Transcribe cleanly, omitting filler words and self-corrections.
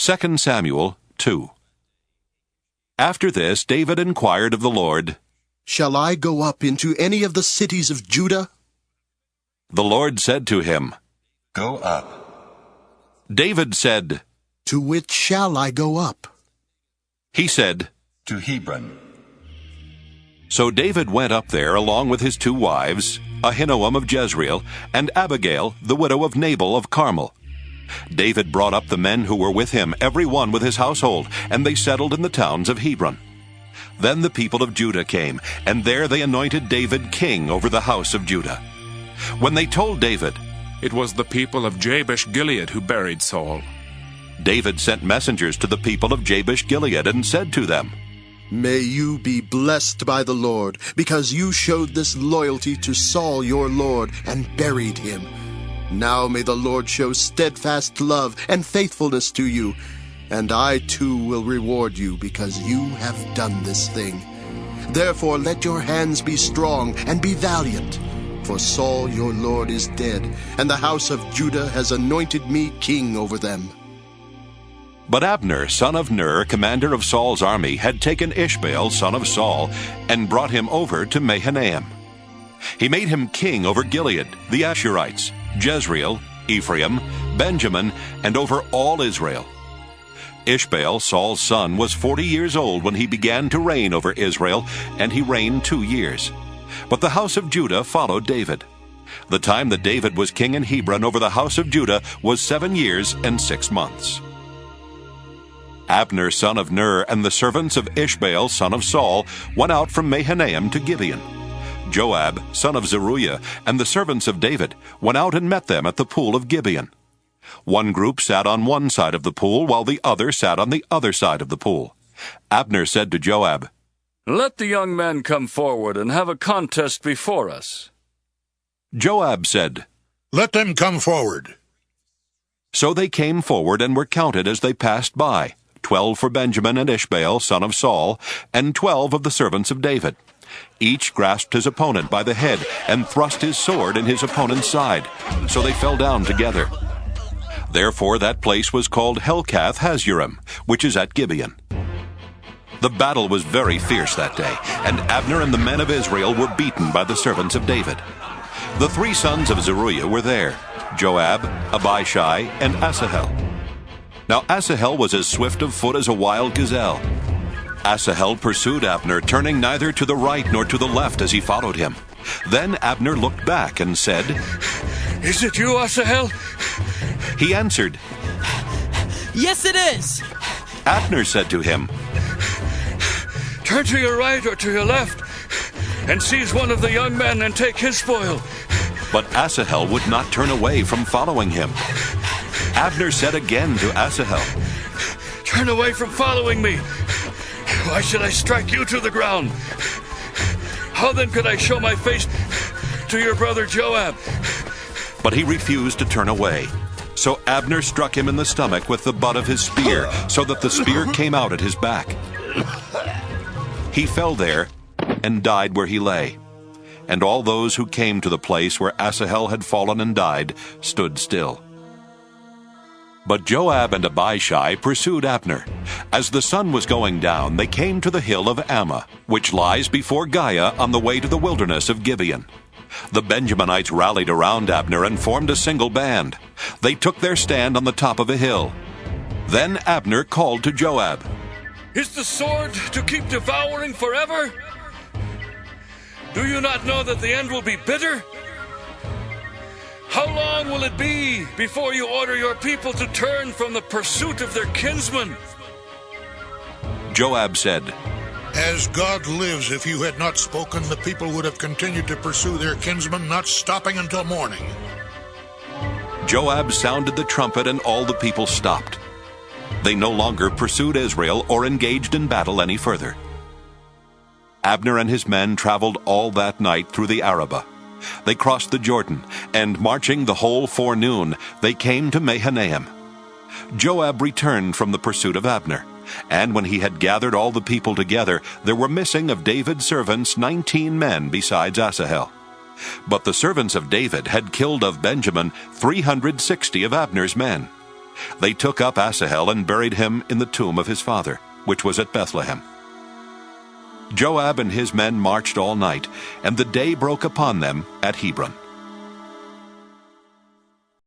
2 Samuel 2. After this, David inquired of the Lord, Shall I go up into any of the cities of Judah? The Lord said to him, Go up. David said, To which shall I go up? He said, To Hebron. So David went up there along with his 2 wives, Ahinoam of Jezreel, and Abigail, the widow of Nabal of Carmel. David brought up the men who were with him, every one with his household, and they settled in the towns of Hebron. Then the people of Judah came, and there they anointed David king over the house of Judah. When they told David, It was the people of Jabesh-Gilead who buried Saul. David sent messengers to the people of Jabesh-Gilead and said to them, May you be blessed by the Lord, because you showed this loyalty to Saul your Lord and buried him. Now may the Lord show steadfast love and faithfulness to you, and I too will reward you because you have done this thing. Therefore let your hands be strong and be valiant, for Saul your Lord is dead, and the house of Judah has anointed me king over them. But Abner, son of Ner, commander of Saul's army, had taken Ishbaal, son of Saul, and brought him over to Mahanaim. He made him king over Gilead, the Ashurites, Jezreel, Ephraim, Benjamin, and over all Israel. Ishbaal, Saul's son, was 40 years old when he began to reign over Israel, and he reigned 2 years. But the house of Judah followed David. The time that David was king in Hebron over the house of Judah was 7 years and 6 months. Abner, son of Ner, and the servants of Ishbaal, son of Saul, went out from Mahanaim to Gibeon. Joab, son of Zeruiah, and the servants of David went out and met them at the pool of Gibeon. One group sat on one side of the pool, while the other sat on the other side of the pool. Abner said to Joab, Let the young men come forward and have a contest before us. Joab said, Let them come forward. So they came forward and were counted as they passed by, 12 for Benjamin and Ishbaal, son of Saul, and 12 of the servants of David. Each grasped his opponent by the head and thrust his sword in his opponent's side, so they fell down together. Therefore that place was called Helkath Hazurim, which is at Gibeon. The battle was very fierce that day, and Abner and the men of Israel were beaten by the servants of David. The 3 sons of Zeruiah were there, Joab, Abishai, and Asahel. Now Asahel was as swift of foot as a wild gazelle. Asahel pursued Abner, turning neither to the right nor to the left as he followed him. Then Abner looked back and said, Is it you, Asahel? He answered, Yes, it is. Abner said to him, Turn to your right or to your left, and seize one of the young men and take his spoil. But Asahel would not turn away from following him. Abner said again to Asahel, Turn away from following me. Why should I strike you to the ground? How then could I show my face to your brother Joab? But he refused to turn away. So Abner struck him in the stomach with the butt of his spear, so that the spear came out at his back. He fell there and died where he lay. And all those who came to the place where Asahel had fallen and died stood still. But Joab and Abishai pursued Abner. As the sun was going down, they came to the hill of Ammah, which lies before Giah on the way to the wilderness of Gibeon. The Benjaminites rallied around Abner and formed a single band. They took their stand on the top of a hill. Then Abner called to Joab, Is the sword to keep devouring forever? Do you not know that the end will be bitter? How long will it be before you order your people to turn from the pursuit of their kinsmen? Joab said, As God lives, if you had not spoken, the people would have continued to pursue their kinsmen, not stopping until morning. Joab sounded the trumpet, and all the people stopped. They no longer pursued Israel or engaged in battle any further. Abner and his men traveled all that night through the Arabah. They crossed the Jordan, and marching the whole forenoon, they came to Mahanaim. Joab returned from the pursuit of Abner, and when he had gathered all the people together, there were missing of David's servants 19 men besides Asahel. But the servants of David had killed of Benjamin 360 of Abner's men. They took up Asahel and buried him in the tomb of his father, which was at Bethlehem. Joab and his men marched all night, and the day broke upon them at Hebron.